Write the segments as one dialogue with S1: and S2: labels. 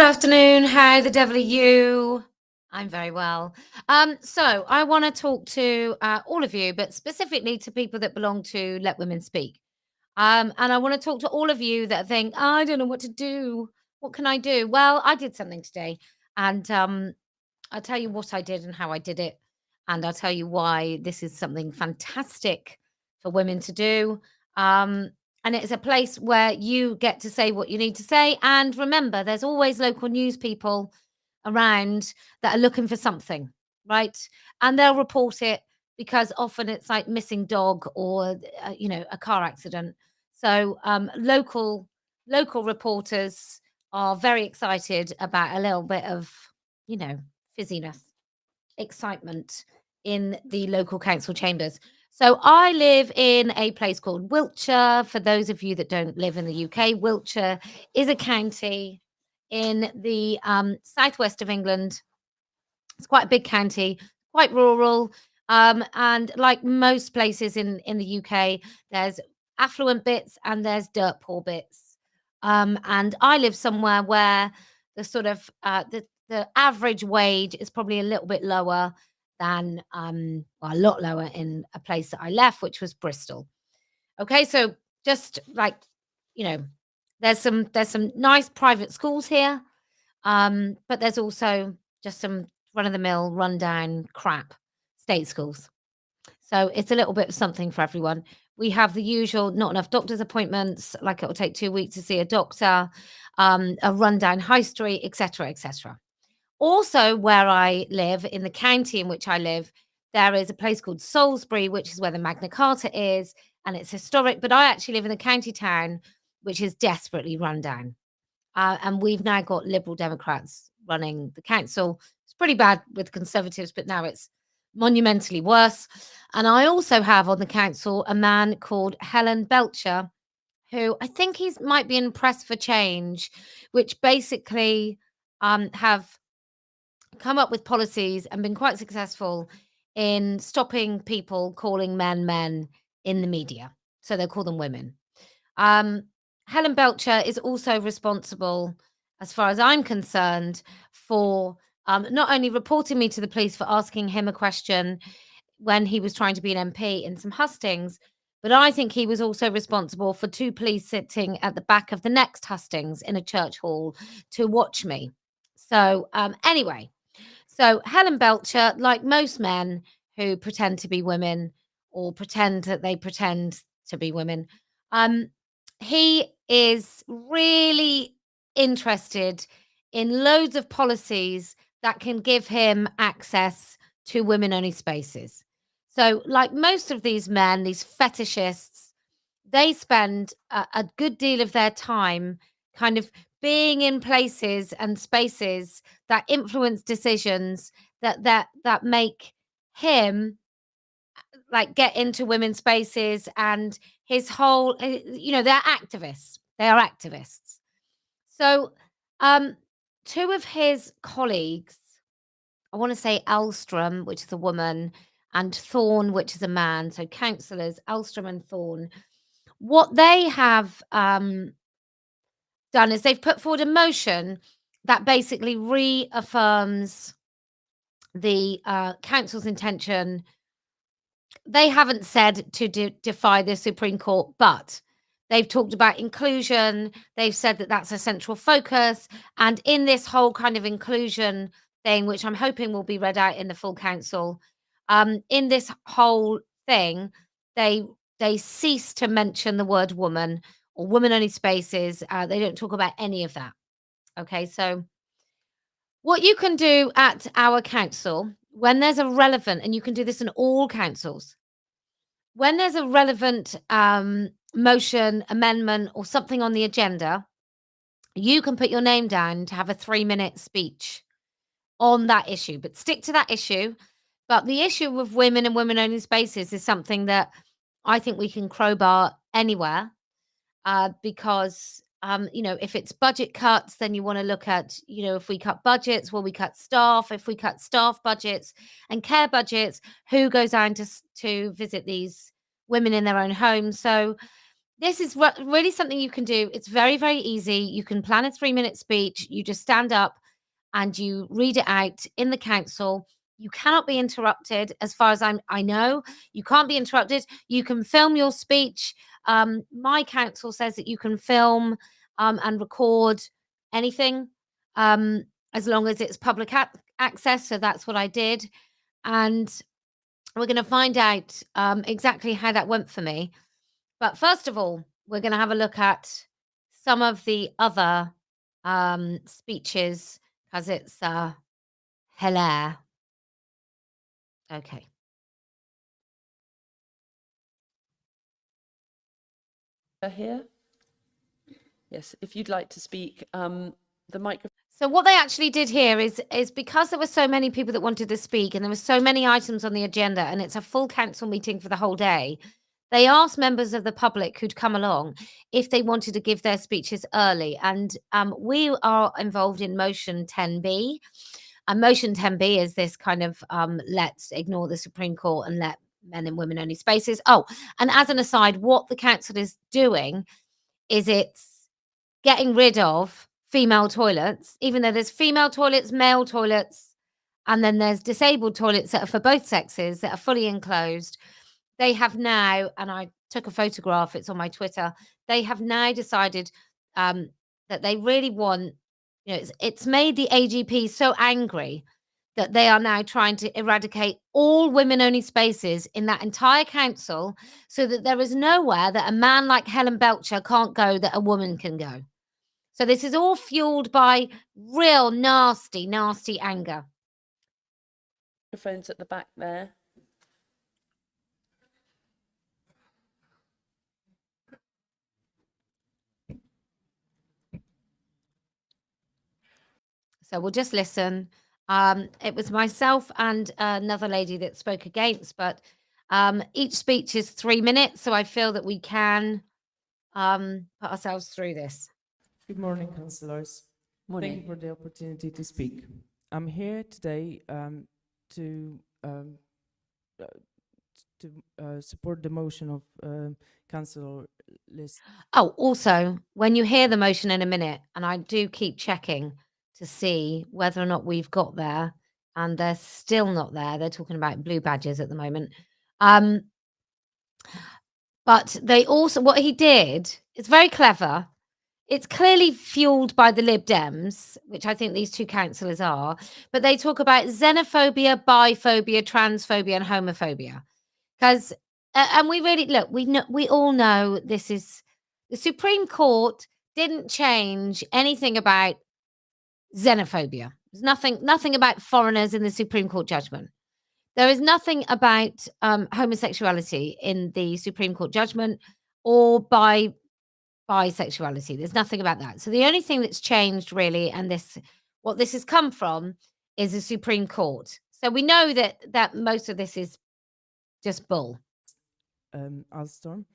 S1: afternoon. How the devil are you? I'm very well. So I want to talk to all of you, but specifically to people that belong to Let Women Speak. And I want to talk to all of you that think, I don't know what to do. What can I do? Well, I did something today, and I'll tell you what I did and how I did it, and I'll tell you why this is something fantastic for women to do. Um, and it's a place where you get to say what you need to say. And remember, there's always local news people around that are looking for something, right? And they'll report it because often it's like missing dog or a car accident. So local reporters are very excited about a little bit of fizziness, excitement in the local council chambers. So I live in a place called Wiltshire. For those of you that don't live in the UK, Wiltshire is a county in the southwest of England. It's quite a big county, quite rural. And like most places in the UK, there's affluent bits and there's dirt poor bits. And I live somewhere where the sort of the average wage is probably a little bit lower than well, a lot lower in a place that I left, which was Bristol. Okay, so just like you know, there's some nice private schools here, but there's also just some run of the mill, rundown crap state schools. So it's a little bit of something for everyone. We have the usual not enough doctor's appointments, like it will take 2 weeks to see a doctor, a rundown high street, etc., etc. Also, where I live, in the county in which I live, there is a place called Salisbury, which is where the Magna Carta is, and it's historic. But I actually live in a county town which is desperately run down. And we've now got Liberal Democrats running the council. It's pretty bad with Conservatives, but now it's monumentally worse. And I also have on the council a man called Helen Belcher, who I think he's might be in Press for Change, which basically have come up with policies and been quite successful in stopping people calling men men in the media. So they call them women. Um, Helen Belcher is also responsible, as far as I'm concerned, for not only reporting me to the police for asking him a question when he was trying to be an MP in some hustings, but I think he was also responsible for two police sitting at the back of the next hustings in a church hall to watch me. So, anyway, so Helen Belcher, like most men who pretend to be women or pretend that they pretend to be women, um, he is really interested in loads of policies that can give him access to women only spaces. So, like most of these men, these fetishists, they spend a good deal of their time kind of being in places and spaces that influence decisions that make him like get into women's spaces, and his whole they're activists. They are activists. So two of his colleagues, I want to say Elstrom, which is a woman, and Thorne, which is a man, so councillors Elstrom and Thorne, what they have done is they've put forward a motion that basically reaffirms the council's intention. They haven't said to defy the Supreme Court, but they've talked about inclusion. They've said that that's a central focus. And in this whole kind of inclusion thing, which I'm hoping will be read out in the full council, in this whole thing, they cease to mention the word woman or woman only spaces. They don't talk about any of that. Okay, so what you can do at our council when there's a relevant, and you can do this in all councils, when there's a relevant motion, amendment, or something on the agenda, you can put your name down to have a 3-minute speech on that issue, but stick to that issue. But the issue of women and women only spaces is something that I think we can crowbar anywhere, because if it's budget cuts, then you want to look at, if we cut budgets, will we cut staff? If we cut staff budgets and care budgets, who goes down to visit these women in their own homes? So This is really something you can do. It's very, very easy. You can plan a 3-minute speech. You just stand up and you read it out in the council. You cannot be interrupted, as far as I know. You can't be interrupted. You can film your speech. My council says that you can film and record anything um, as long as it's public access. So that's what I did. And we're going to find out exactly how that went for me. But first of all, we're going to have a look at some of the other speeches because it's hilarious. Okay.
S2: Here? Yes, if you'd like to speak, the microphone.
S1: So what they actually did here is because there were so many people that wanted to speak and there were so many items on the agenda and it's a full council meeting for the whole day, they asked members of the public who'd come along if they wanted to give their speeches early. And we are involved in motion 10B. And motion 10B is this kind of let's ignore the Supreme Court and let men and women only spaces. Oh, and as an aside, what the council is doing is it's getting rid of female toilets, even though there's female toilets, male toilets, and then there's disabled toilets that are for both sexes that are fully enclosed. They have now, and I took a photograph, it's on my Twitter, they have now decided that they really want, it's made the AGP so angry that they are now trying to eradicate all women-only spaces in that entire council so that there is nowhere that a man like Helen Belcher can't go that a woman can go. So this is all fueled by real nasty, nasty anger.
S2: Microphones at the back there.
S1: So we'll just listen. It was myself and another lady that spoke against, but each speech is 3 minutes, so I feel that we can put ourselves through this.
S3: Good morning, councillors.
S2: Morning.
S3: Thank you for the opportunity to speak. I'm here today to support the motion of Councillor Liz.
S1: Oh, also, when you hear the motion in a minute, and I do keep checking to see whether or not we've got there, and they're still not there. They're talking about blue badges at the moment. But they also, what he did, it's very clever. It's clearly fueled by the Lib Dems, which I think these two councillors are, but they talk about xenophobia, biphobia, transphobia, and homophobia. Because, and we really, look, we all know this is, the Supreme Court didn't change anything about xenophobia. There's nothing about foreigners in the Supreme Court judgment. There is nothing about homosexuality in the Supreme Court judgment or bisexuality. There's nothing about that. So the only thing that's changed really, and what this has come from, is the Supreme Court. So we know that most of this is just bull.
S3: Alstorm.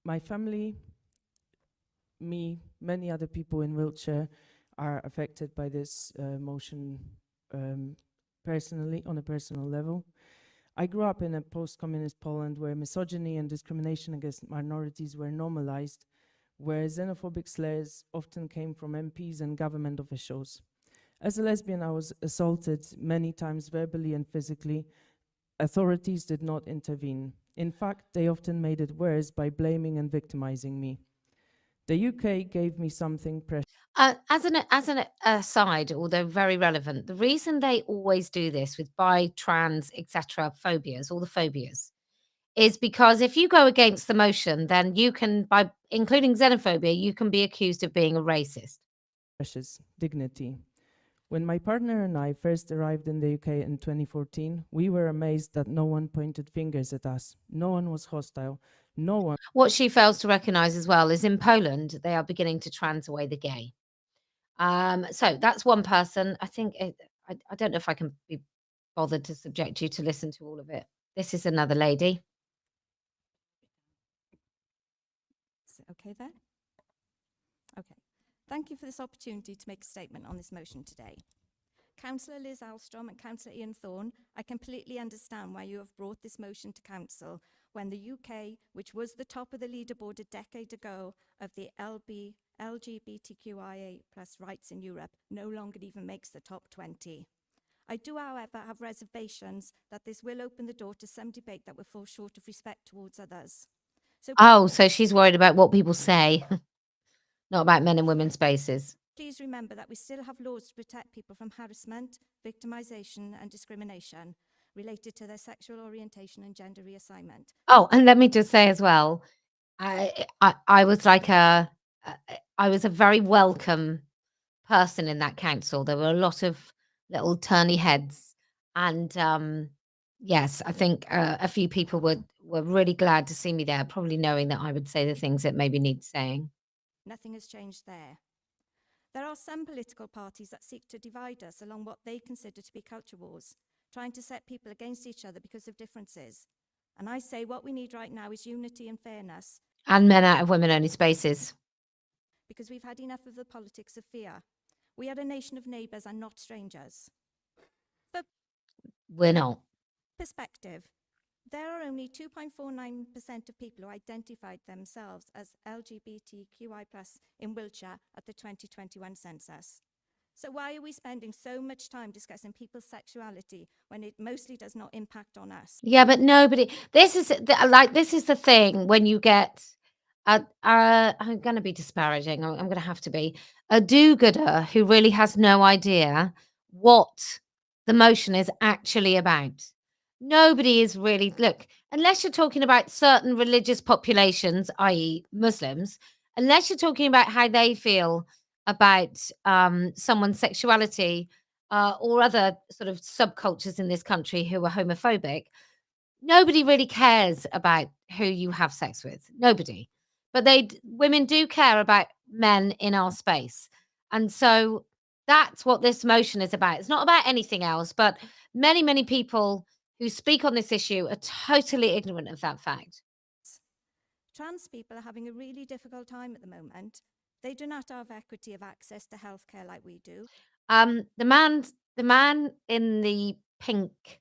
S3: My family, me, many other people in Wiltshire are affected by this motion personally, on a personal level. I grew up in a post-communist Poland where misogyny and discrimination against minorities were normalized, where xenophobic slurs often came from MPs and government officials. As a lesbian, I was assaulted many times verbally and physically. Authorities did not intervene. In fact, they often made it worse by blaming and victimizing me. The UK gave me something precious.
S1: As an aside, although very relevant, the reason they always do this with bi, trans, etc. phobias, all the phobias, is because if you go against the motion, then you can, by including xenophobia, you can be accused of being a racist.
S3: Precious dignity. When my partner and I first arrived in the UK in 2014, we were amazed that no one pointed fingers at us. No one was hostile. No one.
S1: What she fails to recognize as well is in Poland, they are beginning to trans away the gay. So that's one person. I think, I don't know if I can be bothered to subject you to listen to all of it. This is another lady.
S4: Is it okay there? Okay. Thank you for this opportunity to make a statement on this motion today. Councillor Liz Alstrom and Councillor Ian Thorne, I completely understand why you have brought this motion to Council when the UK, which was the top of the leaderboard a decade ago of the LGBTQIA plus rights in Europe, no longer even makes the top 20. I do, however, have reservations that this will open the door to some debate that will fall short of respect towards others.
S1: Oh, so she's worried about what people say, not about men and women's spaces.
S4: Please remember that we still have laws to protect people from harassment, victimisation and discrimination related to their sexual orientation and gender reassignment.
S1: Oh, and let me just say as well, I was like I was a very welcome person in that council. There were a lot of little turny heads, and yes, I think a few people were really glad to see me there, probably knowing that I would say the things that maybe need saying.
S4: Nothing has changed there. There are some political parties that seek to divide us along what they consider to be culture wars, trying to set people against each other because of differences. And I say what we need right now is unity and fairness.
S1: And men out of women-only spaces.
S4: Because we've had enough of the politics of fear. We are a nation of neighbours and not strangers. For
S1: We're not.
S4: perspective, there are only 2.49% of people who identified themselves as LGBTQI+ in Wiltshire at the 2021 census. So why are we spending so much time discussing people's sexuality when it mostly does not impact on us?
S1: Yeah, but nobody. This is the thing when you get. I'm going to be disparaging. I'm going to have to be a do-gooder who really has no idea what the motion is actually about. Nobody is really unless you're talking about certain religious populations, i.e., Muslims. Unless you're talking about how they feel about someone's sexuality or other sort of subcultures in this country who are homophobic, nobody really cares about who you have sex with. Nobody. But women do care about men in our space. And so that's what this motion is about. It's not about anything else, but many, many people who speak on this issue are totally ignorant of that fact.
S4: Trans people are having a really difficult time at the moment. They do not have equity of access to healthcare like we do.
S1: The man in the pink,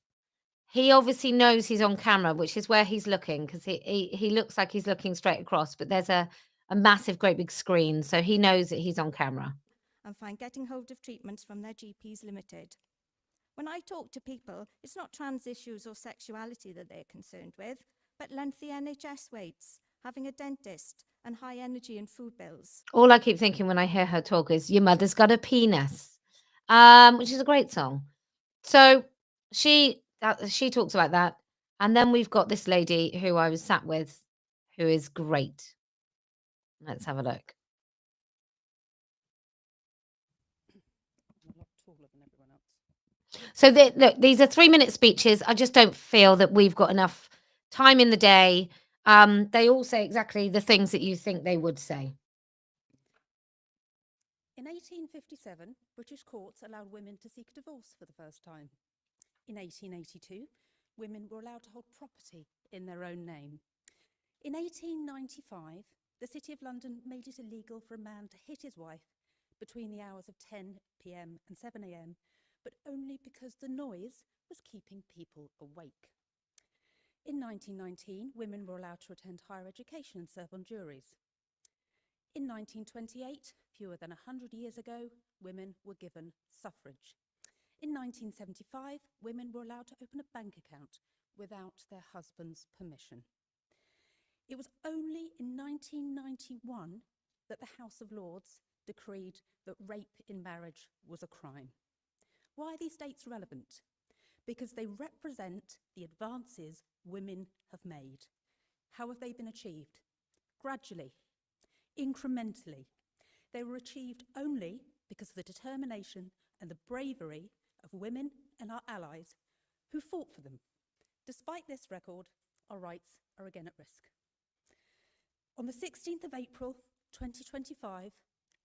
S1: he obviously knows he's on camera, which is where he's looking, because he looks like he's looking straight across, but there's a massive, great big screen, so he knows that he's on camera.
S4: And find getting hold of treatments from their GPs limited. When I talk to people, it's not trans issues or sexuality that they're concerned with, but lengthy NHS waits, having a dentist, and high energy and food bills.
S1: All I keep thinking when I hear her talk is, "Your mother's got a penis," which is a great song. So she talks about that. And then we've got this lady who I was sat with, who is great. Let's have a look.
S2: A lot taller than everyone else.
S1: So look, these are 3-minute speeches. I just don't feel that we've got enough time in the day. They all say exactly the things that you think they would say.
S5: In 1857, British courts allowed women to seek divorce for the first time. In 1882, women were allowed to hold property in their own name. In 1895, the City of London made it illegal for a man to hit his wife between the hours of 10 p.m. and 7 a.m., but only because the noise was keeping people awake. In 1919, women were allowed to attend higher education and serve on juries. In 1928, fewer than 100 years ago, women were given suffrage. In 1975, women were allowed to open a bank account without their husband's permission. It was only in 1991 that the House of Lords decreed that rape in marriage was a crime. Why are these dates relevant? Because they represent the advances women have made. How have they been achieved? Gradually, incrementally. They were achieved only because of the determination and the bravery of women and our allies who fought for them. Despite this record, our rights are again at risk. On the 16th of April 2025,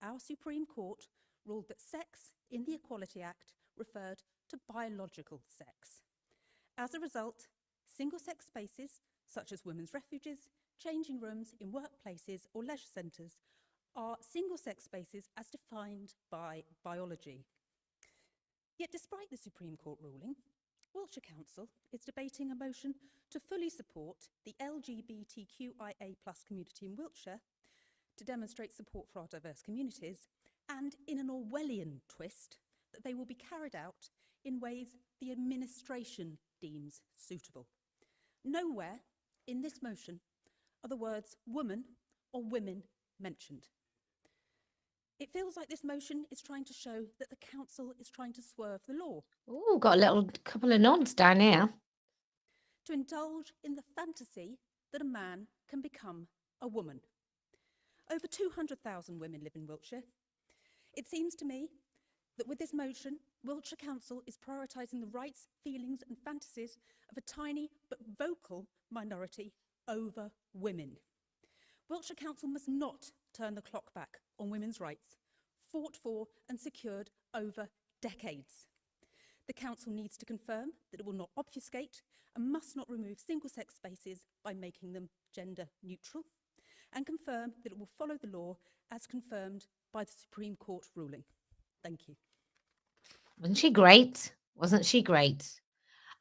S5: our Supreme Court ruled that sex in the Equality Act referred to biological sex. As a result, single-sex spaces, such as women's refuges, changing rooms in workplaces or leisure centres, are single-sex spaces as defined by biology. Yet despite the Supreme Court ruling, Wiltshire Council is debating a motion to fully support the LGBTQIA+ community in Wiltshire, to demonstrate support for our diverse communities, and in an Orwellian twist, that they will be carried out in ways the administration deems suitable. Nowhere in this motion are the words woman or women mentioned. It feels like this motion is trying to show that the council is trying to swerve the law,
S1: Oh, got a little couple of nods down here.
S5: to indulge in the fantasy that a man can become a woman. Over 200,000 women live in Wiltshire. It seems to me that with this motion, Wiltshire Council is prioritising the rights, feelings and fantasies of a tiny but vocal minority over women. Wiltshire Council must not turn the clock back on women's rights, fought for and secured over decades. The Council needs to confirm that it will not obfuscate and must not remove single-sex spaces by making them gender neutral, and confirm that it will follow the law as confirmed by the Supreme Court ruling. Thank you.
S1: Wasn't she great? Wasn't she great?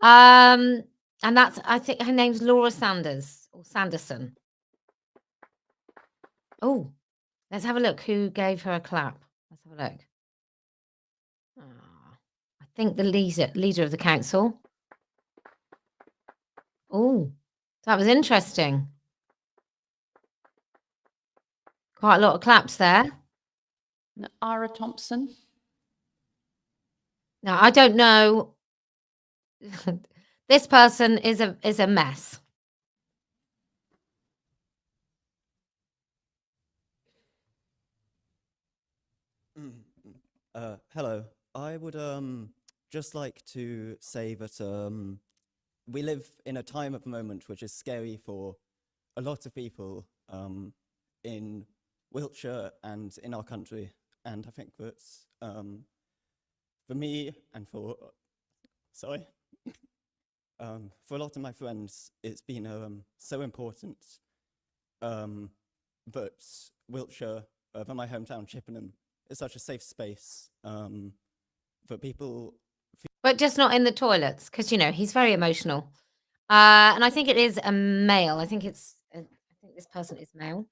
S1: And that's, I think her name's Laura Sanders or Sanderson. Oh, let's have a look who gave her a clap. Let's have a look. I think the leader of the council. Oh, that was interesting. Quite a lot of claps there.
S2: Ira Thompson.
S1: Now, I don't know. This person is a mess.
S6: Hello. I would just like to say that we live in a time at the moment which is scary for a lot of people in Wiltshire and in our country. And I think that for me and for a lot of my friends, it's been so important that Wiltshire, that my hometown Chippenham, is such a safe space for people.
S1: But just not in the toilets, because, you know, he's very emotional. And I think it is a male. I think this person is male.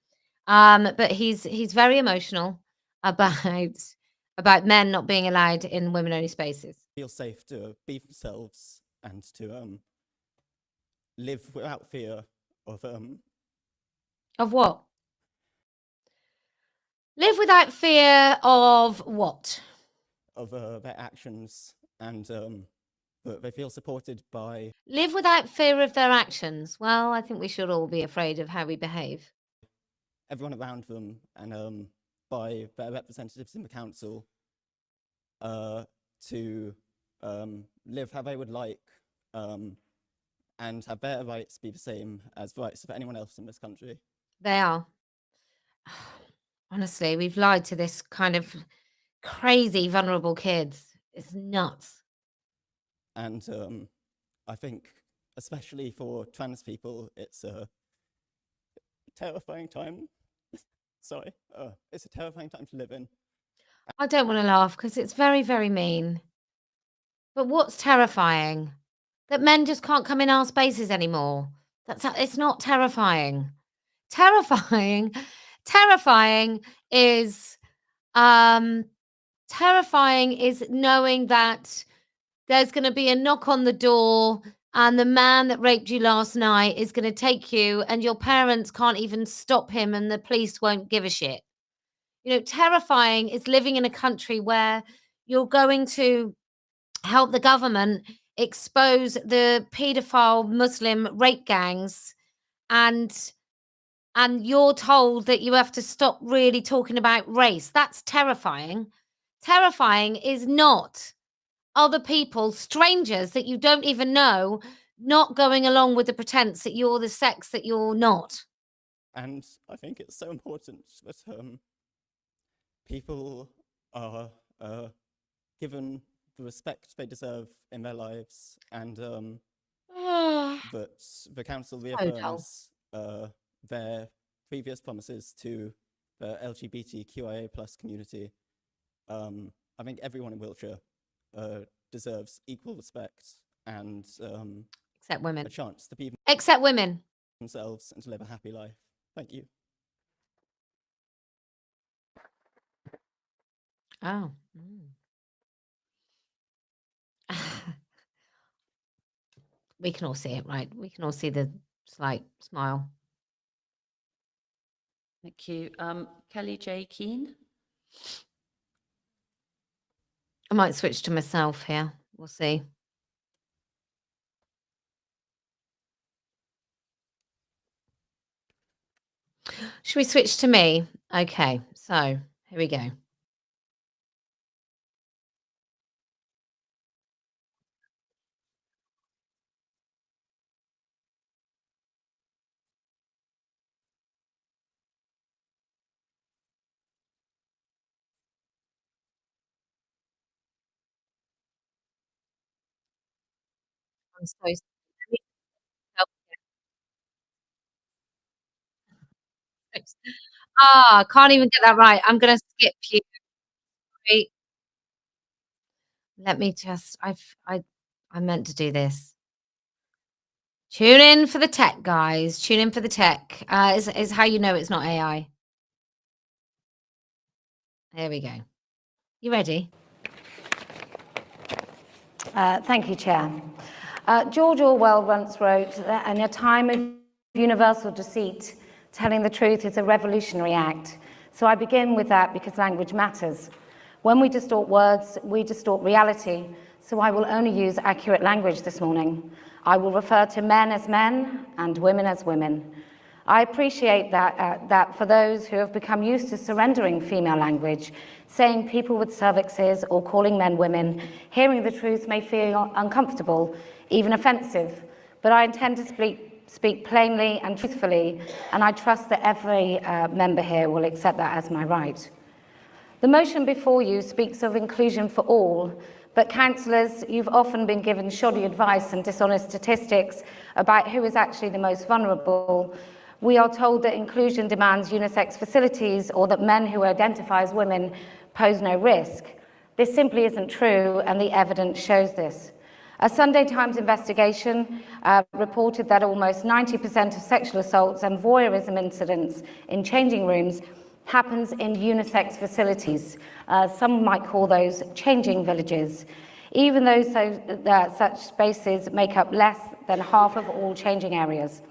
S1: But he's very emotional about men not being allowed in women-only spaces.
S6: Feel safe to be themselves and to live without fear
S1: Of what? Live without fear of what?
S6: of their actions, and that they feel supported by
S1: Live without fear of their actions. Well, I think we should all be afraid of how we behave.
S6: everyone around them, and by their representatives in the council to live how they would like and have their rights be the same as the rights of anyone else in this country.
S1: They are. Honestly, we've lied to this kind of crazy, vulnerable kids. It's nuts.
S6: And I think, especially for trans people, it's a terrifying time. Sorry, it's a terrifying time to live in.
S1: I don't want to laugh because it's very, very mean. But what's terrifying? That men just can't come in our spaces anymore. It's not terrifying. Terrifying is terrifying is knowing that there's going to be a knock on the door and the man that raped you last night is going to take you and your parents can't even stop him and the police won't give a shit. You know, terrifying is living in a country where you're going to help the government expose the paedophile Muslim rape gangs, and you're told that you have to stop really talking about race. That's terrifying. Terrifying is not other people, strangers that you don't even know, not going along with the pretense that you're the sex that you're not.
S6: And I think it's so important that people are given the respect they deserve in their lives, and that the council reaffirms their previous promises to the LGBTQIA+ community. I think everyone in Wiltshire deserves equal respect and
S1: Except women.
S6: a chance to be
S1: Except women.
S6: themselves and to live a happy life. Thank you.
S1: Oh. We can all see it, right? We can all see the slight smile.
S2: Thank you. Kellie-Jay Keen.
S1: I might switch to myself here. We'll see. Should we switch to me? Okay, so here we go. I'm so sorry. Can't even get that right. I'm gonna skip you. Sorry. Let me just I meant to do this. Tune in for the tech, guys. Tune in for the tech. Is how you know it's not AI. There we go. You ready?
S7: Thank you, Chair. George Orwell once wrote that in a time of universal deceit, telling the truth is a revolutionary act. So I begin with that because language matters. When we distort words, we distort reality. So I will only use accurate language this morning. I will refer to men as men and women as women. I appreciate that for those who have become used to surrendering female language, saying people with cervixes or calling men women, hearing the truth may feel uncomfortable, even offensive. But I intend to speak plainly and truthfully, and I trust that every member here will accept that as my right. The motion before you speaks of inclusion for all, but councillors, you've often been given shoddy advice and dishonest statistics about who is actually the most vulnerable. We are told that inclusion demands unisex facilities or that men who identify as women pose no risk. This simply isn't true, and the evidence shows this. A Sunday Times investigation reported that almost 90% of sexual assaults and voyeurism incidents in changing rooms happens in unisex facilities. Some might call those changing villages, even though such spaces make up less than half of all changing areas.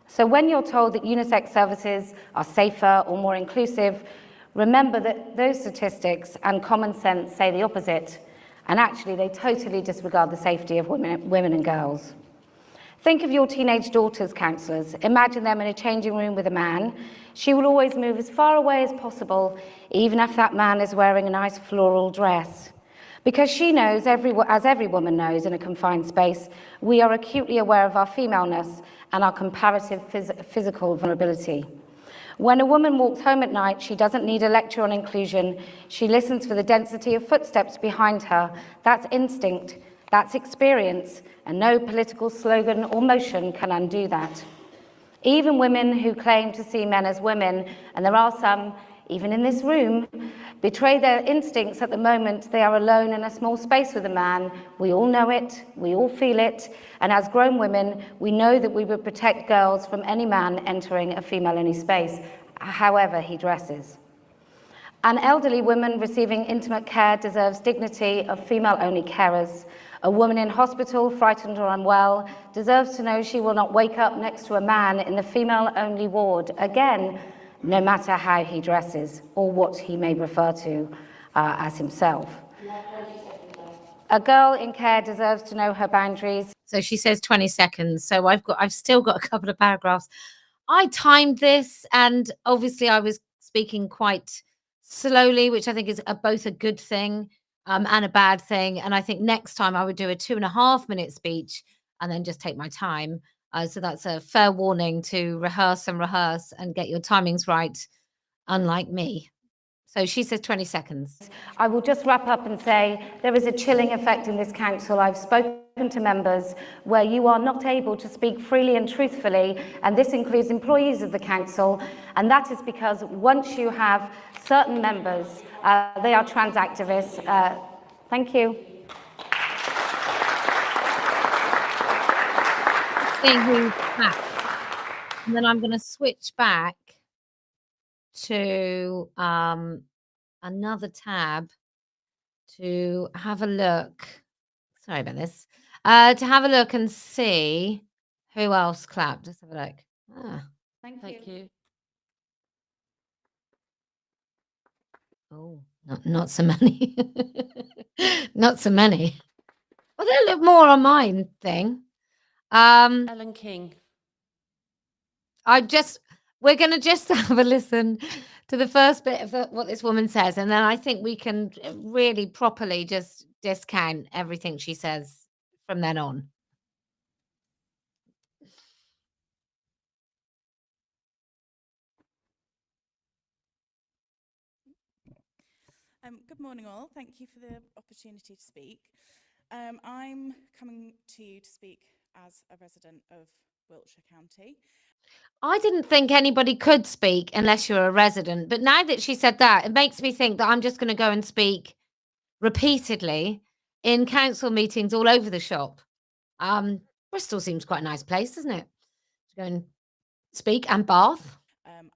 S7: So when you're told that unisex services are safer or more inclusive, remember that those statistics and common sense say the opposite, and actually they totally disregard the safety of women and girls. Think of your teenage daughters, councillors. Imagine them in a changing room with a man. She will always move as far away as possible, even if that man is wearing a nice floral dress. Because she knows, as every woman knows in a confined space, we are acutely aware of our femaleness and our comparative physical vulnerability. When a woman walks home at night, she doesn't need a lecture on inclusion. She listens for the density of footsteps behind her. That's instinct, that's experience, and no political slogan or motion can undo that. Even women who claim to see men as women, and there are some, even in this room, betray their instincts at the moment they are alone in a small space with a man. We all know it, we all feel it, and as grown women, we know that we would protect girls from any man entering a female-only space, however he dresses. An elderly woman receiving intimate care deserves dignity of female-only carers. A woman in hospital, frightened or unwell, deserves to know she will not wake up next to a man in the female-only ward, again, no matter how he dresses or what he may refer to as himself. A girl in care deserves to know her boundaries.
S1: So she says 20 seconds. So I've still got a couple of paragraphs. I timed this, and obviously I was speaking quite slowly, which I think is both a good thing and a bad thing. And I think next time I would do a 2.5-minute speech and then just take my time. So that's a fair warning to rehearse and get your timings right, unlike me. So she says 20 seconds.
S7: I will just wrap up and say there is a chilling effect in this council. I've spoken to members where you are not able to speak freely and truthfully, and this includes employees of the council, and that is because once you have certain members, they are trans activists. Thank you.
S1: seeing who's back. And then I'm going to switch back to another tab to have a look. Sorry about this. To have a look and see who else clapped. Let's have a look. Ah,
S2: Thank you.
S1: oh, not so many. Not so many. Well, they'll look more on mine thing.
S2: Ellen King.
S1: We're going to just have a listen to the first bit of what this woman says, and then I think we can really properly just discount everything she says from then on.
S8: Good morning, all. Thank you for the opportunity to speak. I'm coming to you to speak as a resident of Wiltshire County.
S1: I didn't think anybody could speak unless you're a resident, but now that she said that, it makes me think that I'm just going to go and speak repeatedly in council meetings all over the shop. Bristol seems quite a nice place, doesn't it? To go and speak, and Bath.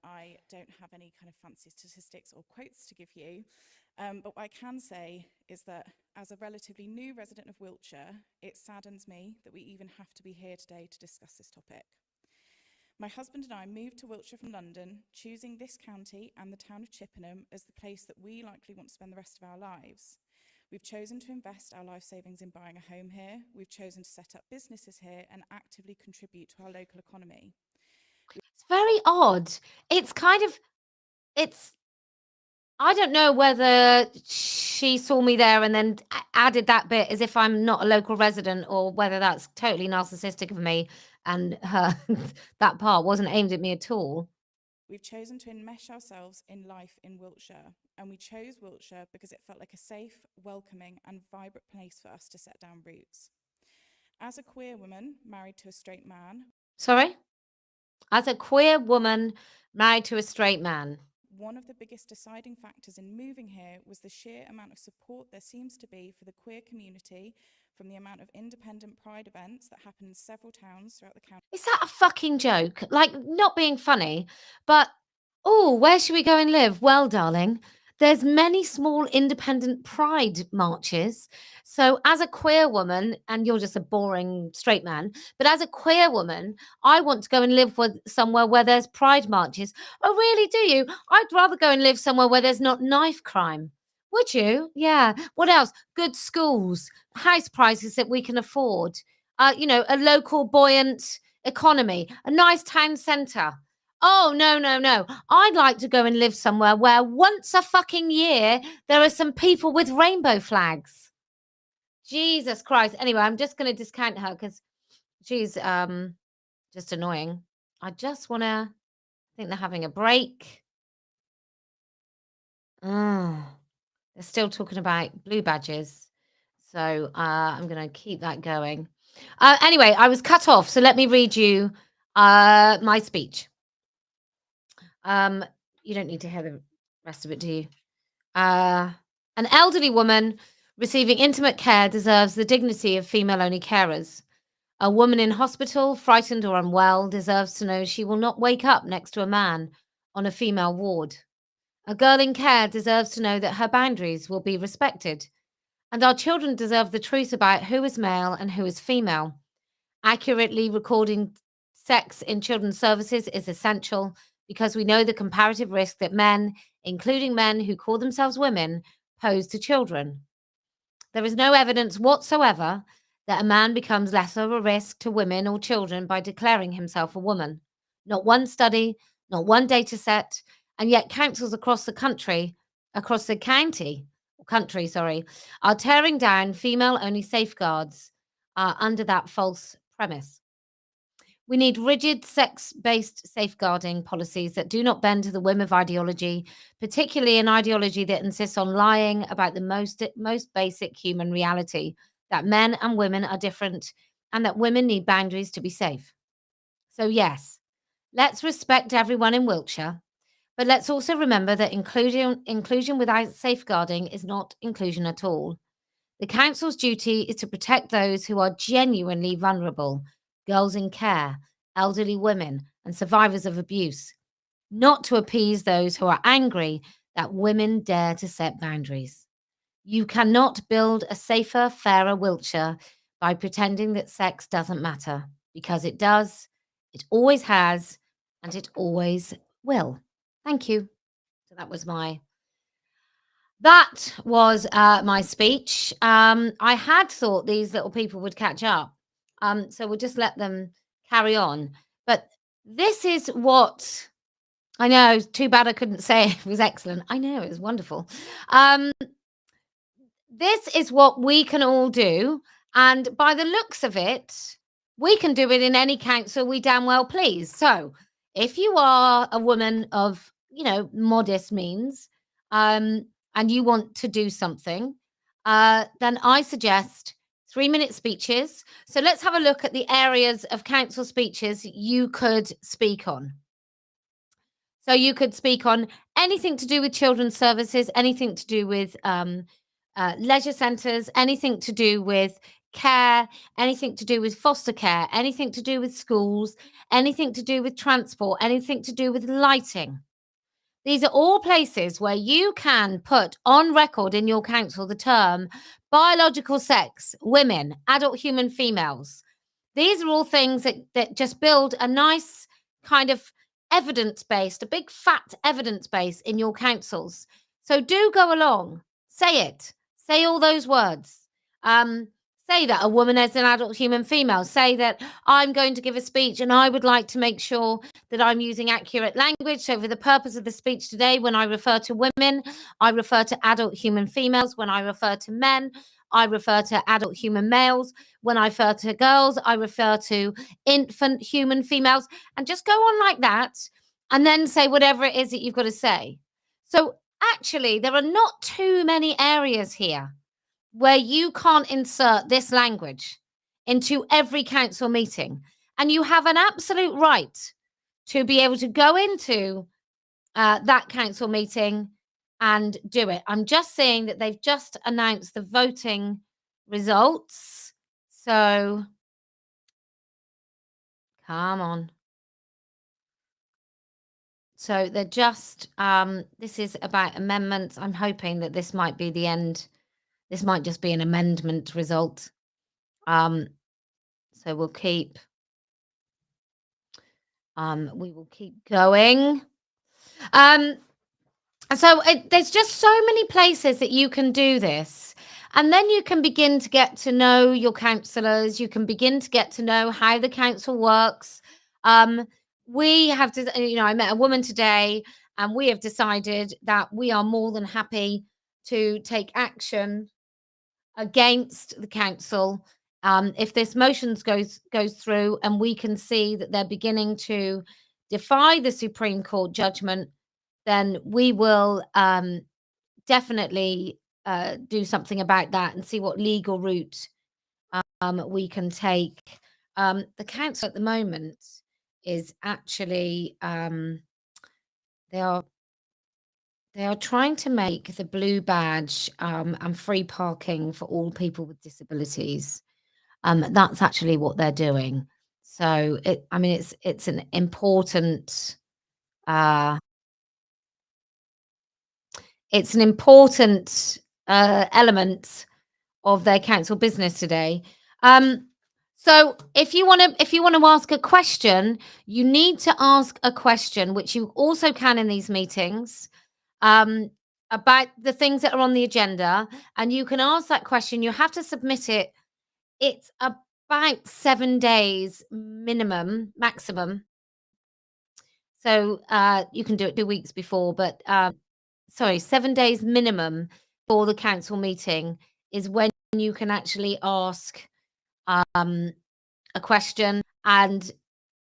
S8: I don't have any kind of fancy statistics or quotes to give you, but what I can say is that as a relatively new resident of Wiltshire, it saddens me that we even have to be here today to discuss this topic. My husband and I moved to Wiltshire from London, choosing this county and the town of Chippenham as the place that we likely want to spend the rest of our lives. We've chosen to invest our life savings in buying a home here. We've chosen to set up businesses here and actively contribute to our local economy.
S1: It's very odd. I don't know whether she saw me there and then added that bit as if I'm not a local resident, or whether that's totally narcissistic of me and her that part wasn't aimed at me at all.
S8: We've chosen to enmesh ourselves in life in Wiltshire, and we chose Wiltshire because it felt like a safe, welcoming and vibrant place for us to set down roots. As a queer woman married to a straight man.
S1: Sorry? As a queer woman married to a straight man.
S8: One of the biggest deciding factors in moving here was the sheer amount of support there seems to be for the queer community, from the amount of independent pride events that happen in several towns throughout the county.
S1: Is that a fucking joke? Like, not being funny, but, oh, where should we go and live? Well, darling, there's many small independent pride marches. So as a queer woman, and you're just a boring straight man, but as a queer woman, I want to go and live with somewhere where there's pride marches. Oh, really, do you? I'd rather go and live somewhere where there's not knife crime. Would you? Yeah. What else? Good schools, house prices that we can afford, a local buoyant economy, a nice town centre. Oh, no, no, no. I'd like to go and live somewhere where once a fucking year there are some people with rainbow flags. Jesus Christ. Anyway, I'm just going to discount her because she's just annoying. I just want to, I think they're having a break. They're still talking about blue badges. So I'm going to keep that going. Anyway, I was cut off. So let me read you my speech. You don't need to hear the rest of it, do you? An elderly woman receiving intimate care deserves the dignity of female-only carers. A woman in hospital, frightened or unwell, deserves to know she will not wake up next to a man on a female ward. A girl in care deserves to know that her boundaries will be respected. And our children deserve the truth about who is male and who is female. Accurately recording sex in children's services is essential because we know the comparative risk that men, including men who call themselves women, pose to children. There is no evidence whatsoever that a man becomes less of a risk to women or children by declaring himself a woman. Not one study, not one data set, and yet councils across the county, are tearing down female-only safeguards under that false premise. We need rigid sex-based safeguarding policies that do not bend to the whim of ideology, particularly an ideology that insists on lying about the most basic human reality, that men and women are different and that women need boundaries to be safe. So yes, let's respect everyone in Wiltshire, but let's also remember that inclusion without safeguarding is not inclusion at all. The council's duty is to protect those who are genuinely vulnerable, girls in care, elderly women, and survivors of abuse, not to appease those who are angry that women dare to set boundaries. You cannot build a safer, fairer Wiltshire by pretending that sex doesn't matter, because it does, it always has, and it always will. Thank you. So that was my speech. I had thought these little people would catch up, so we'll just let them carry on. But this is what I know. Too bad I couldn't say it was excellent. I know it was wonderful. This is what we can all do, and by the looks of it, we can do it in any council we damn well please. So, if you are a woman of, modest means, and you want to do something, then I suggest 3-minute speeches. So let's have a look at the areas of council speeches you could speak on. So you could speak on anything to do with children's services, anything to do with leisure centres, anything to do with care, anything to do with foster care, anything to do with schools, anything to do with transport, anything to do with lighting. These are all places where you can put on record in your council the term biological sex, women, adult human females. These are all things that just build a nice kind of evidence-based, a big fat evidence base in your councils. So do go along, say it, say all those words. Say that a woman is an adult human female. Say that I'm going to give a speech and I would like to make sure that I'm using accurate language. So for the purpose of the speech today, when I refer to women, I refer to adult human females. When I refer to men, I refer to adult human males. When I refer to girls, I refer to infant human females. And just go on like that and then say whatever it is that you've got to say. So actually, there are not too many areas here where you can't insert this language into every council meeting. And you have an absolute right to be able to go into that council meeting and do it. I'm just saying that they've just announced the voting results. So, come on. So they're just, this is about amendments. I'm hoping that this might be the end. This might just be an amendment result. So we'll keep, we will keep going. So there's just so many places that you can do this. And then you can begin to get to know your councillors. You can begin to get to know how the council works. We have to, I met a woman today and we have decided that we are more than happy to take action against the council if this motion goes through and we can see that they're beginning to defy the Supreme Court judgment, then we will definitely do something about that and see what legal route we can take. The council at the moment is actually they are trying to make the blue badge and free parking for all people with disabilities. That's actually what they're doing. So it's an important element of their council business today. So if you want to ask a question, you need to ask a question, which you also can in these meetings, about the things that are on the agenda, and you can ask that question. You have to submit it. It's about 7 days maximum. So you can do it 2 weeks before, but 7 days minimum for the council meeting is when you can actually ask a question, and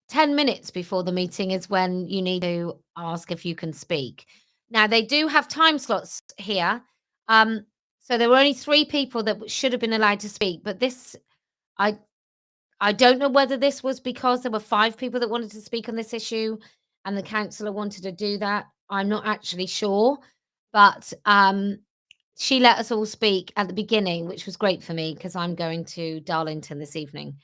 S1: 10 minutes before the meeting is when you need to ask if you can speak. Now, they do have time slots here. So there were only 3 people that should have been allowed to speak, but this, I don't know whether this was because there were 5 people that wanted to speak on this issue and the councillor wanted to do that. I'm not actually sure, but she let us all speak at the beginning, which was great for me because I'm going to Darlington this evening.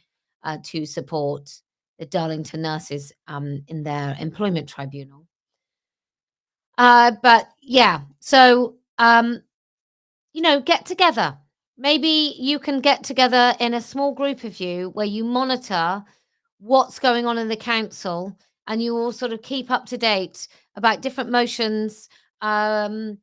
S1: to support the Darlington nurses in their employment tribunal. But yeah, so, you know, get together. Maybe you can get together in a small group of you where you monitor what's going on in the council and you all sort of keep up to date about different motions. Have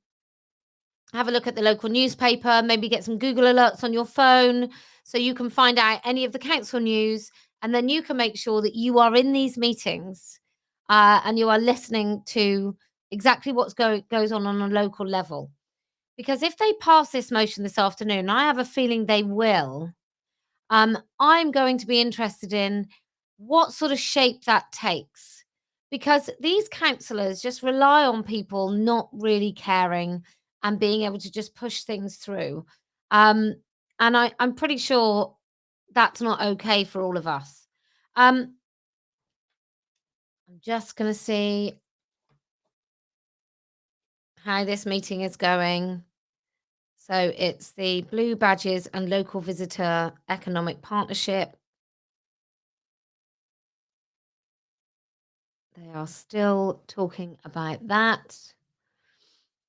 S1: a look at the local newspaper, maybe get some Google alerts on your phone so you can find out any of the council news. And then you can make sure that you are in these meetings and you are listening to exactly what goes on a local level. Because if they pass this motion this afternoon, I have a feeling they will, I'm going to be interested in what sort of shape that takes. Because these councillors just rely on people not really caring and being able to just push things through. And I'm pretty sure that's not okay for all of us. I'm just going to see how this meeting is going. So it's the Blue Badges and Local Visitor Economic Partnership. They are still talking about that.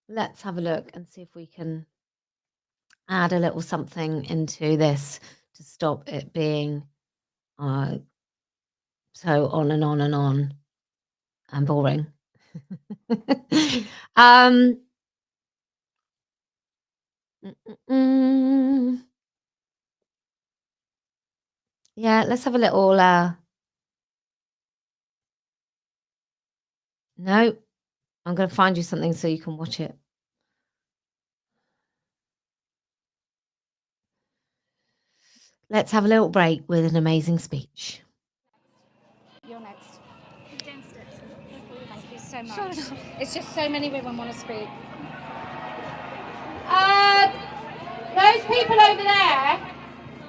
S1: Let's have a look and see if we can add a little something into this to stop it being so on and on and on and boring. Yeah, let's have a little no, I'm going to find you something so you can watch it. Let's have a little break with an amazing speech.
S9: You're next. Thank you so much. It's just so many women want to speak.
S7: Those people over there,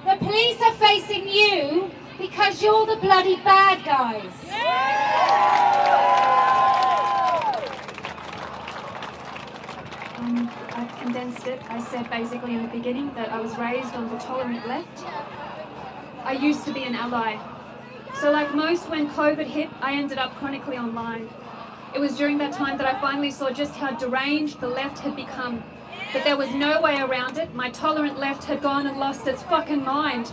S7: the police are facing you because you're the bloody bad guys.
S10: I've condensed it. I said basically in the beginning that I was raised on the tolerant left. I used to be an ally. So like most, when COVID hit, I ended up chronically online. It was during that time that I finally saw just how deranged the left had become. But there was no way around it. My tolerant left had gone and lost its fucking mind.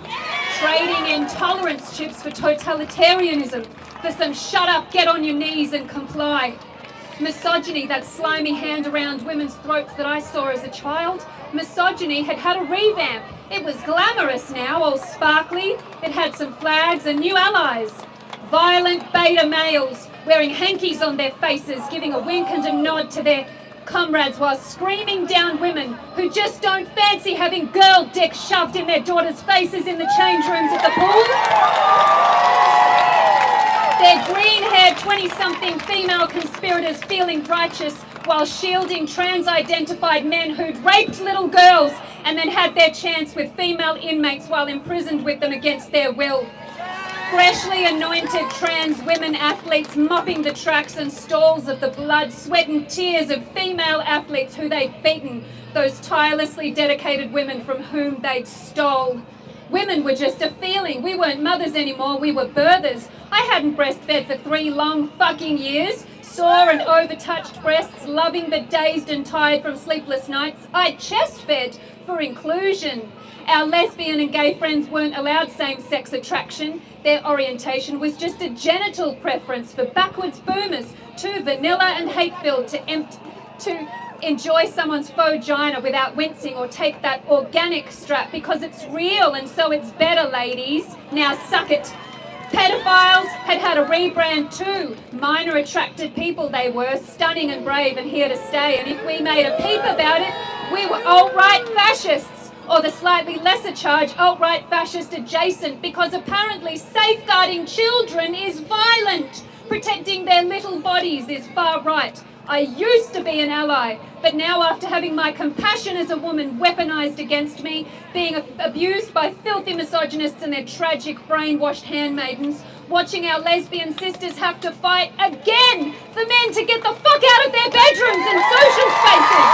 S10: Trading intolerance chips for totalitarianism, for some shut up, get on your knees and comply. Misogyny, that slimy hand around women's throats that I saw as a child. Misogyny had had a revamp. It was glamorous now, all sparkly. It had some flags and new allies. Violent beta males wearing hankies on their faces, giving a wink and a nod to their comrades while screaming down women who just don't fancy having girl dick shoved in their daughters' faces in the change rooms at the pool. Their green-haired 20-something female conspirators feeling righteous while shielding trans-identified men who'd raped little girls and then had their chance with female inmates while imprisoned with them against their will. Freshly anointed trans women athletes mopping the tracks and stalls of the blood, sweat and tears of female athletes who they'd beaten, those tirelessly dedicated women from whom they'd stole. Women were just a feeling. We weren't mothers anymore, we were birthers. I hadn't breastfed for 3 long fucking years. Sore and overtouched breasts, loving but dazed and tired from sleepless nights. I chest-fed for inclusion. Our lesbian and gay friends weren't allowed same-sex attraction. Their orientation was just a genital preference for backwards boomers, too vanilla and hate-filled to enjoy someone's vagina without wincing or take that organic strap because it's real and so it's better, ladies. Now suck it. Pedophiles had had a rebrand too. Minor attracted people they were, stunning and brave and here to stay. And if we made a peep about it, we were alt-right fascists. Or the slightly lesser charge, alt-right fascist adjacent, because apparently safeguarding children is violent. Protecting their little bodies is far right. I used to be an ally, but now after having my compassion as a woman weaponized against me, being abused by filthy misogynists and their tragic brainwashed handmaidens, watching our lesbian sisters have to fight again for men to get the fuck out of their bedrooms and social spaces.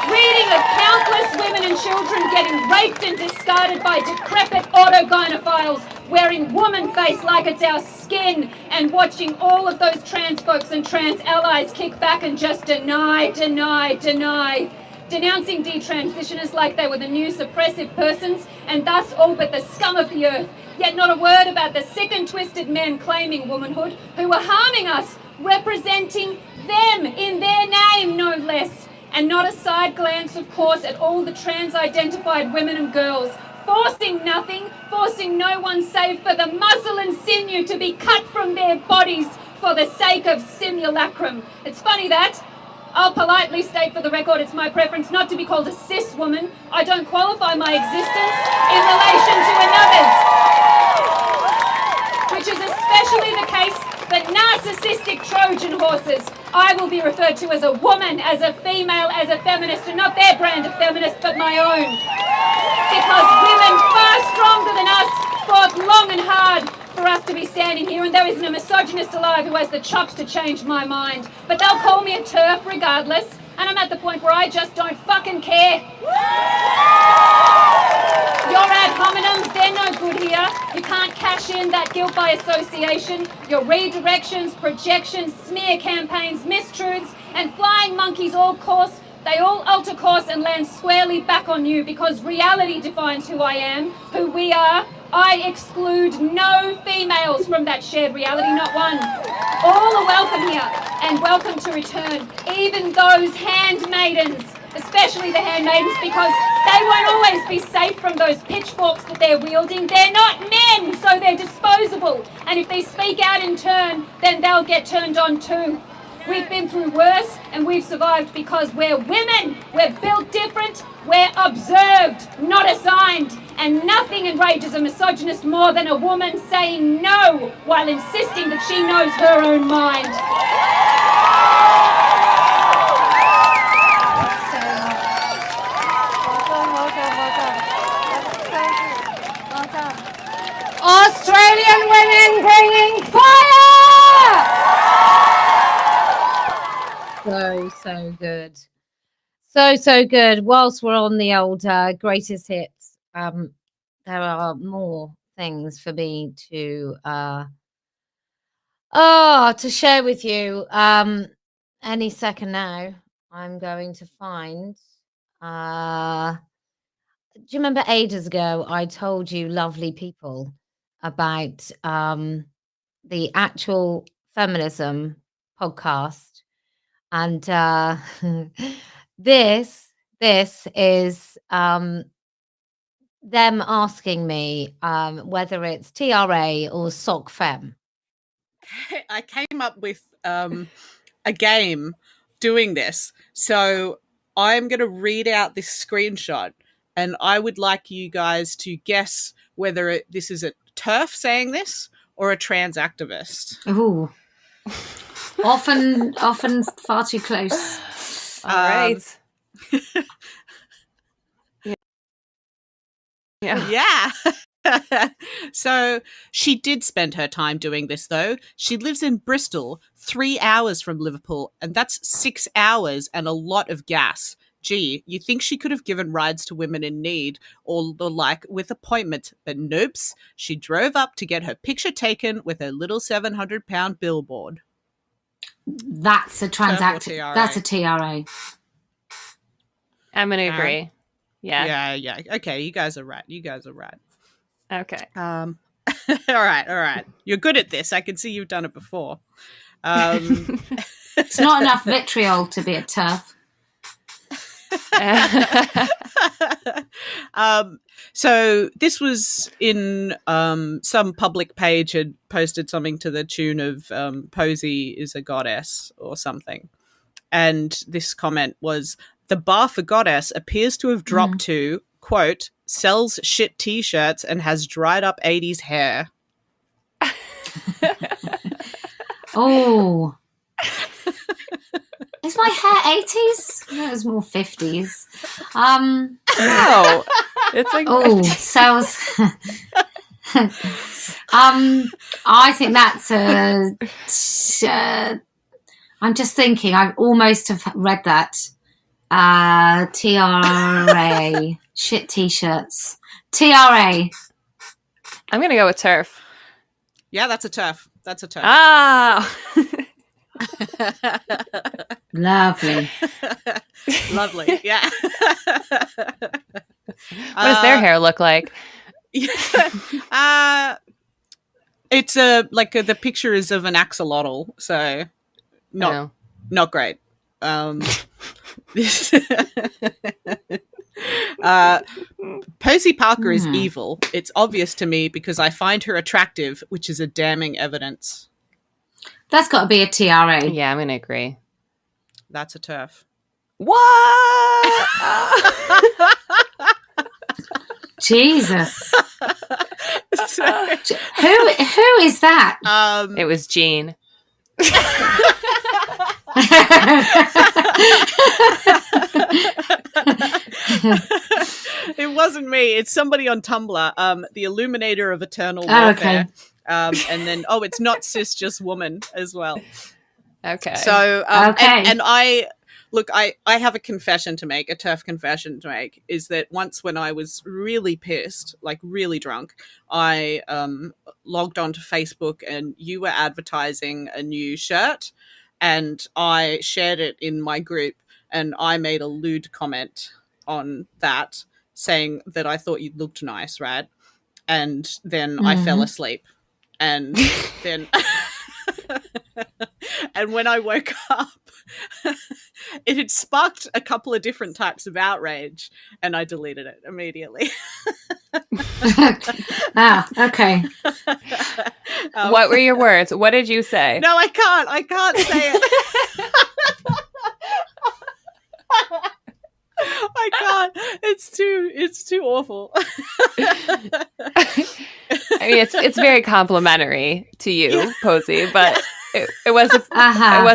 S10: Reading of countless women and children getting raped and discarded by decrepit autogynephiles, wearing woman face like it's our skin, and watching all of those trans folks and trans allies kick back and just deny. Denouncing detransitioners like they were the new suppressive persons and thus all but the scum of the earth. Yet not a word about the sick and twisted men claiming womanhood who were harming us, representing them in their name, no less. And not a side glance, of course, at all the trans-identified women and girls, forcing nothing, forcing no one save for the muscle and sinew to be cut from their bodies for the sake of simulacrum. It's funny that. I'll politely state for the record it's my preference not to be called a cis woman. I don't qualify my existence in relation to another's, which is especially the case for narcissistic Trojan horses. I will be referred to as a woman, as a female, as a feminist, and not their brand of feminist, but my own. Because women far stronger than us fought long and hard for us to be standing here, and there isn't a misogynist alive who has the chops to change my mind. But they'll call me a TERF regardless, and I'm at the point where I just don't fucking care. Your ad hominems, they're no good here. You can't cash in that guilt by association. Your redirections, projections, smear campaigns, mistruths, and flying monkeys all course. They all alter course and land squarely back on you because reality defines who I am, who we are. I exclude no females from that shared reality, not one. All are welcome here and welcome to return, even those handmaidens, especially the handmaidens, because they won't always be safe from those pitchforks that they're wielding. They're not men, so they're disposable. And if they speak out in turn, then they'll get turned on too. We've been through worse and we've survived because we're women. We're built different. We're observed, not assigned. And nothing enrages a misogynist more than a woman saying no while insisting that she knows her own mind.
S7: Australian women bringing fire!
S1: So good. So good. Whilst we're on the old greatest hits, there are more things for me to share with you. Any second now, I'm going to find. Do you remember ages ago I told you, lovely people, about the actual feminism podcast? And this is them asking me whether it's TRA or Soc Fem.
S11: I came up with a game doing this. So I'm going to read out this screenshot, and I would like you guys to guess whether this is a TERF saying this or a trans activist.
S1: Ooh. Often far too close.
S12: All right.
S11: Yeah. So she did spend her time doing this, though. She lives in Bristol, 3 hours from Liverpool, and that's 6 hours and a lot of gas. Gee, you think she could have given rides to women in need or the like with appointments, but nopes. She drove up to get her picture taken with her little 700-pound billboard.
S1: That's a transactive. That's a TRA.
S12: I'm going to agree. Yeah.
S11: Yeah. Okay, you guys are right.
S12: Okay.
S11: All right. You're good at this. I can see you've done it before.
S1: It's not enough vitriol to be a TERF.
S11: So this was in some public page had posted something to the tune of Posie is a goddess or something. And this comment was, the bar for goddess appears to have dropped to, quote, sells shit t-shirts and has dried up 80s hair.
S1: Oh. Is my hair 80s? No, it was more 50s.
S12: No. It's like
S1: sells. I think that's I'm just thinking I almost have read that
S7: TRA. Shit t-shirts. TRA.
S12: I'm going to go with TERF.
S11: Yeah, that's a TERF. That's a TERF.
S12: Ah!
S7: Lovely.
S11: Lovely. Yeah.
S12: What does their hair look like?
S11: It's the picture is of an axolotl, so not great. Posie Parker is evil. It's obvious to me because I find her attractive, which is a damning evidence.
S7: That's got to be a TRA.
S12: Yeah, I'm going to agree.
S11: That's a TERF.
S12: What?
S7: Jesus. Who is that?
S12: It was Jean.
S11: It wasn't me. It's somebody on Tumblr. The Illuminator of Eternal Warfare.
S7: Okay.
S11: And then it's not cis, just woman as well.
S12: Okay.
S11: So
S7: okay.
S11: And I look, I have a confession to make, a TERF confession to make, is that once when I was really pissed, like really drunk, I logged onto Facebook and you were advertising a new shirt and I shared it in my group and I made a lewd comment on that saying that I thought you looked nice, right? And then I fell asleep. And then and when I woke up, it had sparked a couple of different types of outrage and I deleted it immediately.
S7: Okay.
S12: What were your words? What did you say?
S11: No, I can't say it. I can't. It's too awful.
S12: I mean, it's very complimentary to you, Posie, but it was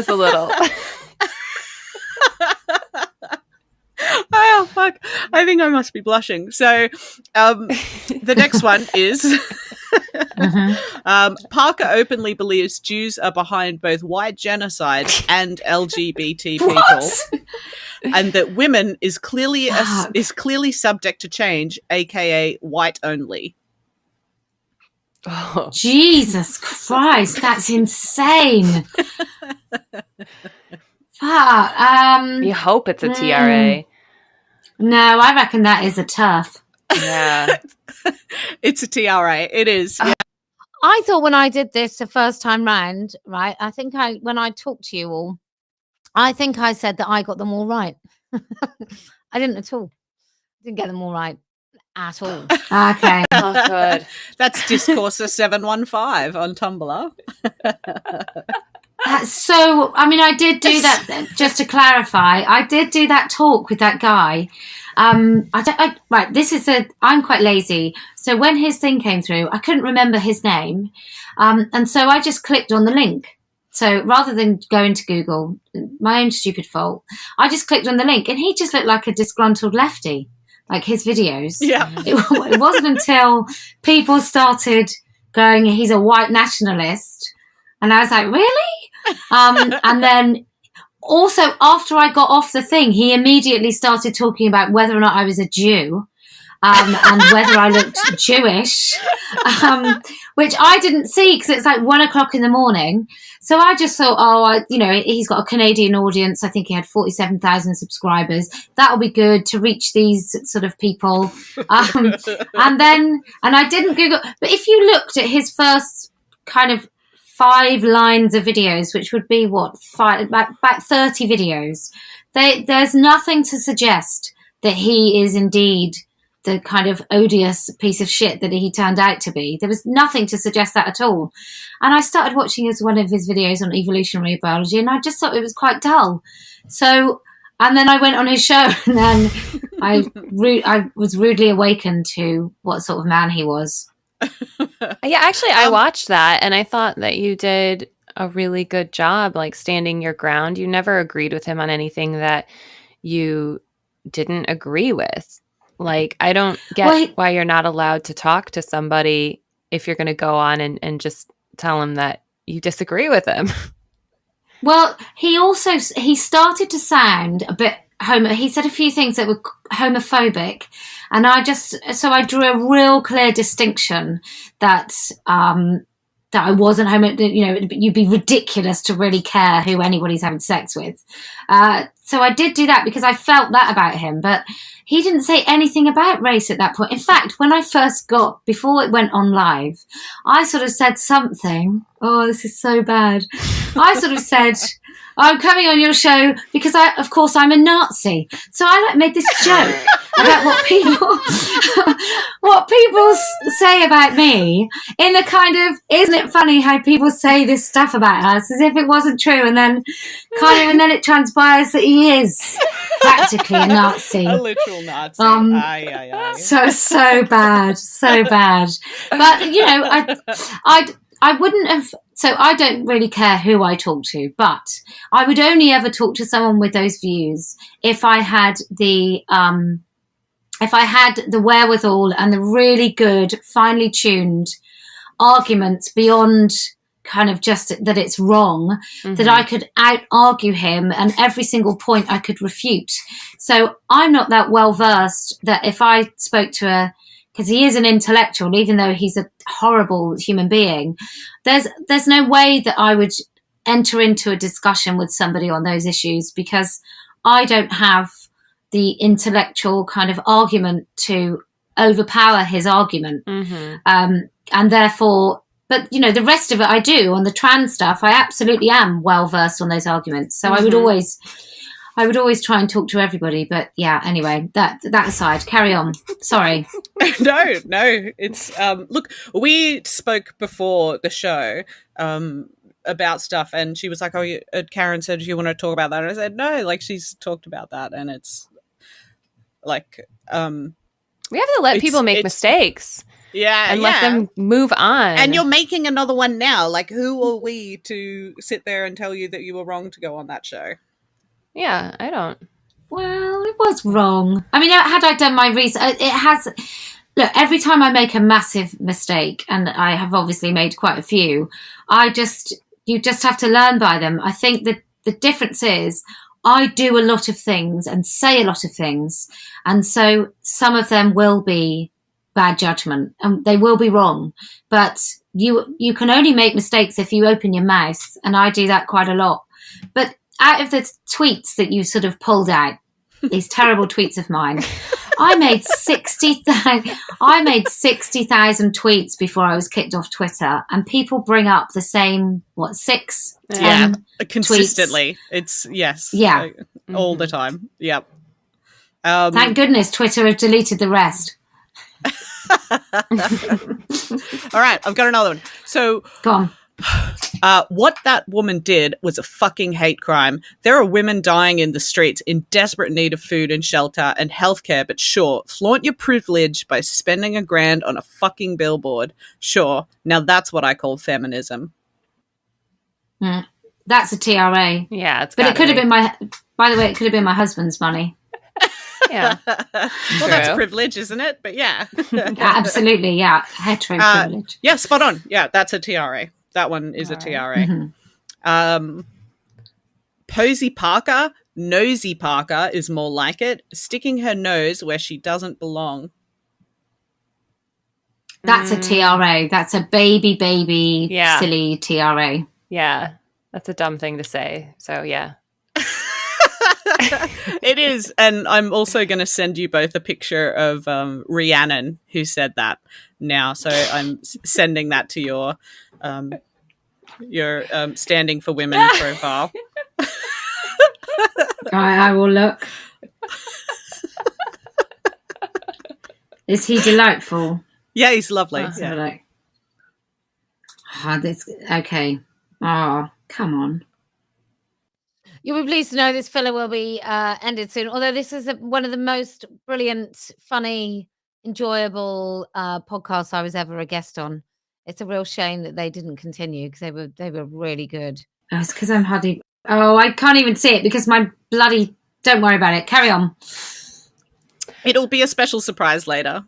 S12: a little.
S11: Oh fuck! I think I must be blushing. So, the next one is Parker openly believes Jews are behind both white genocide and LGBT people, and that women is clearly subject to change, aka white only.
S7: Oh. Jesus Christ, that's insane. Fuck.
S12: You hope it's a TRA.
S7: No, I reckon that is a TERF.
S12: Yeah.
S11: It's a TRA. It is. Yeah.
S1: I thought when I did this the first time round, right, when I talked to you all, I think I said that I got them all right. I didn't at all. Didn't get them all right at all.
S7: Okay.
S12: Oh, good.
S11: That's Discourser 715 on Tumblr.
S7: That's so, I mean, I did do that, just to clarify, I did do that talk with that guy. I'm quite lazy. So when his thing came through, I couldn't remember his name. And so I just clicked on the link. So rather than going to Google, my own stupid fault, I just clicked on the link and he just looked like a disgruntled lefty, like his videos.
S11: Yeah.
S7: It wasn't until people started going, he's a white nationalist. And I was like, really? And then also after I got off the thing, he immediately started talking about whether or not I was a Jew. And whether I looked Jewish, which I didn't see because it's like 1 o'clock in the morning. So I just thought, he's got a Canadian audience. I think he had 47,000 subscribers. That'll be good to reach these sort of people. And I didn't Google. But if you looked at his first kind of 5 lines of videos, which would be about 30 videos, there's nothing to suggest that he is indeed the kind of odious piece of shit that he turned out to be. There was nothing to suggest that at all. And I started watching one of his videos on evolutionary biology and I just thought it was quite dull. So, and then I went on his show and then I was rudely awakened to what sort of man he was.
S12: Yeah, actually, I watched that and I thought that you did a really good job, like standing your ground. You never agreed with him on anything that you didn't agree with. Like, I don't get why you're not allowed to talk to somebody if you're going to go on and just tell him that you disagree with him.
S7: Well, he started to sound a bit
S1: he said a few things that were homophobic, and I drew a real clear distinction that that I wasn't homo. You know, you'd be ridiculous to really care who anybody's having sex with. So I did do that because I felt that about him, but he didn't say anything about race at that point. In fact, when I first before it went on live, I sort of said something. Oh, this is so bad. I sort of said, I'm coming on your show because of course I'm a Nazi. So I made this joke about what people say about me in the kind of, isn't it funny how people say this stuff about us as if it wasn't true, and then and then it transpires that he is practically a Nazi.
S11: A literal Nazi.
S1: So bad. But you know, I wouldn't have. So I don't really care who I talk to, but I would only ever talk to someone with those views if I had the wherewithal and the really good, finely tuned arguments beyond kind of just that it's wrong, that I could out-argue him, and every single point I could refute. So I'm not that well versed that if I spoke to because he is an intellectual, even though he's a horrible human being, there's no way that I would enter into a discussion with somebody on those issues, because I don't have the intellectual kind of argument to overpower his argument. And therefore, but you know, the rest of it I do. On the trans stuff, I absolutely am well versed on those arguments. So I would always try and talk to everybody. But yeah, anyway, that aside, carry on. Sorry.
S11: No, it's look, we spoke before the show about stuff, and she was like, Karen said, do you want to talk about that? And I said, no, like, she's talked about that, and it's like
S12: we have to let people make mistakes.
S11: Yeah.
S12: And let them move on.
S11: And you're making another one now. Like, who are we to sit there and tell you that you were wrong to go on that show?
S12: Yeah, I don't.
S1: Well, it was wrong. I mean, had I done my research, it has. Look, every time I make a massive mistake, and I have obviously made quite a few, you just have to learn by them. I think that the difference is I do a lot of things and say a lot of things, and so some of them will be bad judgment and they will be wrong. But you can only make mistakes if you open your mouth, and I do that quite a lot. But out of the tweets that you sort of pulled out, these terrible tweets of mine, I made 60,000 tweets before I was kicked off Twitter, and people bring up the same 6, 10
S11: consistently.
S1: Tweets.
S11: All the time. Yep.
S1: Thank goodness Twitter have deleted the rest.
S11: All right, I've got another one. So
S1: go on.
S11: What that woman did was a fucking hate crime. There are women dying in the streets in desperate need of food and shelter and healthcare, but sure, flaunt your privilege by spending $1,000 on a fucking billboard. Sure, now that's what I call feminism.
S1: That's a TRA.
S12: Yeah,
S1: but it could have been by the way, it could have been my husband's money.
S12: Yeah.
S11: Well, that's privilege, isn't it? But yeah.
S1: Absolutely, yeah. Hetero privilege.
S11: Yeah, spot on. Yeah, that's a TRA. That one is a TRA. Posie Parker, Nosy Parker is more like it, sticking her nose where she doesn't belong.
S1: That's a TRA. That's a baby, silly TRA.
S12: Yeah, that's a dumb thing to say. So, yeah.
S11: It is. And I'm also going to send you both a picture of Rhiannon, who said that now. So I'm sending that to your Standing for Women profile.
S1: I will look. Is he delightful?
S11: Yeah, he's lovely.
S1: Okay. Oh, come on. You'll be pleased to know this filler will be ended soon. Although this is one of the most brilliant, funny, enjoyable podcasts I was ever a guest on. It's a real shame that they didn't continue because they were really good. Oh, it's because I'm hardly. Oh, I can't even see it because my bloody. Don't worry about it. Carry on.
S11: It'll be a special surprise later.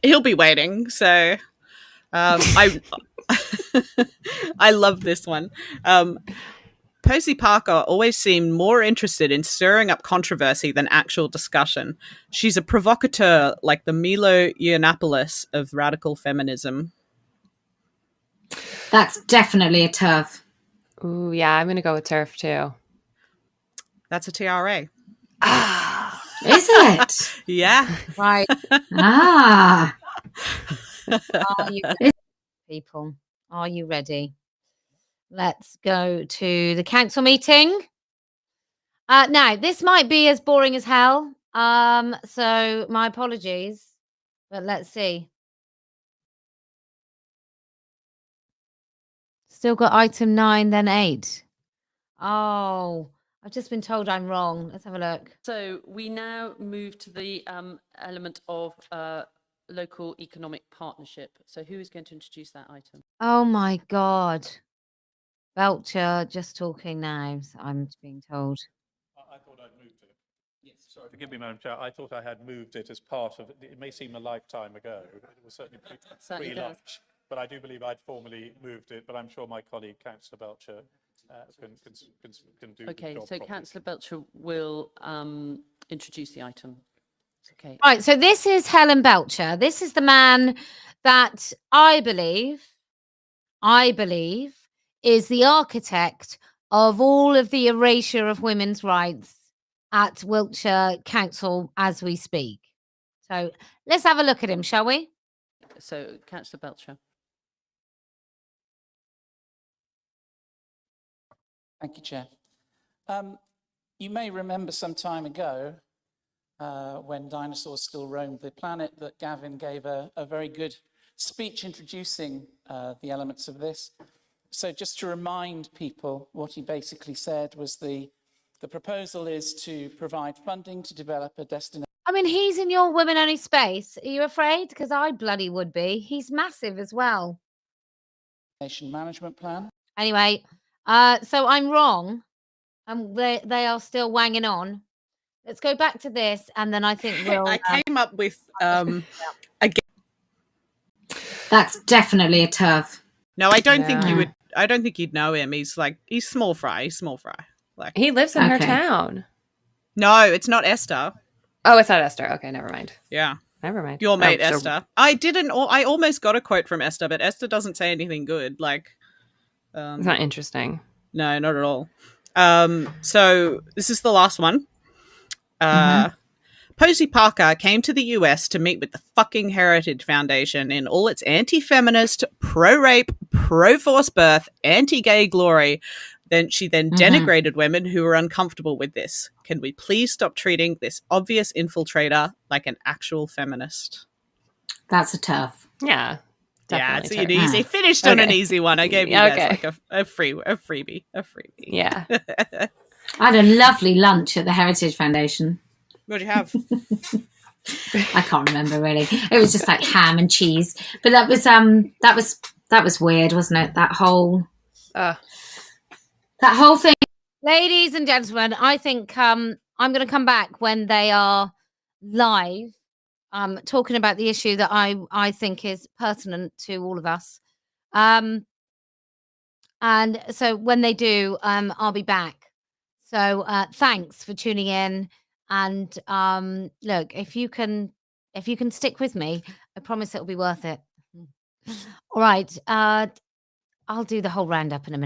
S11: He'll be waiting. So, I love this one. Posie Parker always seemed more interested in stirring up controversy than actual discussion. She's a provocateur like the Milo Yiannopoulos of radical feminism.
S1: That's definitely a TERF.
S12: Ooh, yeah, I'm going to go with TERF too.
S11: That's a TRA.
S1: Is it?
S11: Yeah.
S1: Right. Ah. Are you ready, people? Are you ready? Let's go to the council meeting. Now, this might be as boring as hell. So my apologies, but let's see. Still got item 9, then 8. Oh, I've just been told I'm wrong. Let's have a look.
S2: So we now move to the element of local economic partnership. So who is going to introduce that item?
S1: Oh my God. Wiltshire, just talking now, so I'm being told.
S13: I thought I'd moved it. Yes. Sorry, forgive me, Madam Chair. I thought I had moved it as part of it. It may seem a lifetime ago. It was certainly pre-lunch. But I do believe I'd formally moved it, but I'm sure my colleague, Councillor Belcher, can do
S2: Okay,
S13: the job
S2: so
S13: properly.
S2: Councillor Belcher will introduce the item. Okay.
S1: Right, so this is Helen Belcher. This is the man that I believe is the architect of all of the erasure of women's rights at Wiltshire Council as we speak. So let's have a look at him, shall we?
S2: So Councillor Belcher.
S14: Thank you, Chair. You may remember some time ago when dinosaurs still roamed the planet that Gavin gave a very good speech introducing the elements of this. So just to remind people, what he basically said was the proposal is to provide funding to develop a destination.
S1: I mean, he's in your women only space. Are you afraid? Because I bloody would be. He's massive as well.
S14: Management plan.
S1: Anyway, so I'm wrong. They are still wanging on. Let's go back to this, and then I think we'll.
S11: I came up with again.
S1: That's definitely a TERF.
S11: No, I don't think you would. I don't think you'd know him. He's small fry. Like
S12: he lives in her town.
S11: No, it's not Esther.
S12: Oh, it's not Esther. Okay, never mind.
S11: Yeah.
S12: Never mind.
S11: Your mate Esther. I almost got a quote from Esther, but Esther doesn't say anything good. Like,
S12: it's not interesting.
S11: No, not at all. So this is the last one. Posie Parker came to the US to meet with the fucking Heritage Foundation in all its anti-feminist, pro-rape, pro-forced birth, anti-gay glory. Then she denigrated women who were uncomfortable with this. Can we please stop treating this obvious infiltrator like an actual feminist?
S1: That's a TERF.
S12: Yeah.
S11: Yeah, it's an easy. Finished on an easy one. I gave you guys like a freebie.
S12: Yeah.
S1: I had a lovely lunch at the Heritage Foundation.
S11: What did you have?
S1: I can't remember really. It was just like ham and cheese. But that was weird, wasn't it? That whole thing. Ladies and gentlemen, I think I'm going to come back when they are live, talking about the issue that I think is pertinent to all of us. And so when they do, I'll be back. So thanks for tuning in. And look, if you can stick with me, I promise it'll be worth it. All right. I'll do the whole roundup in a minute.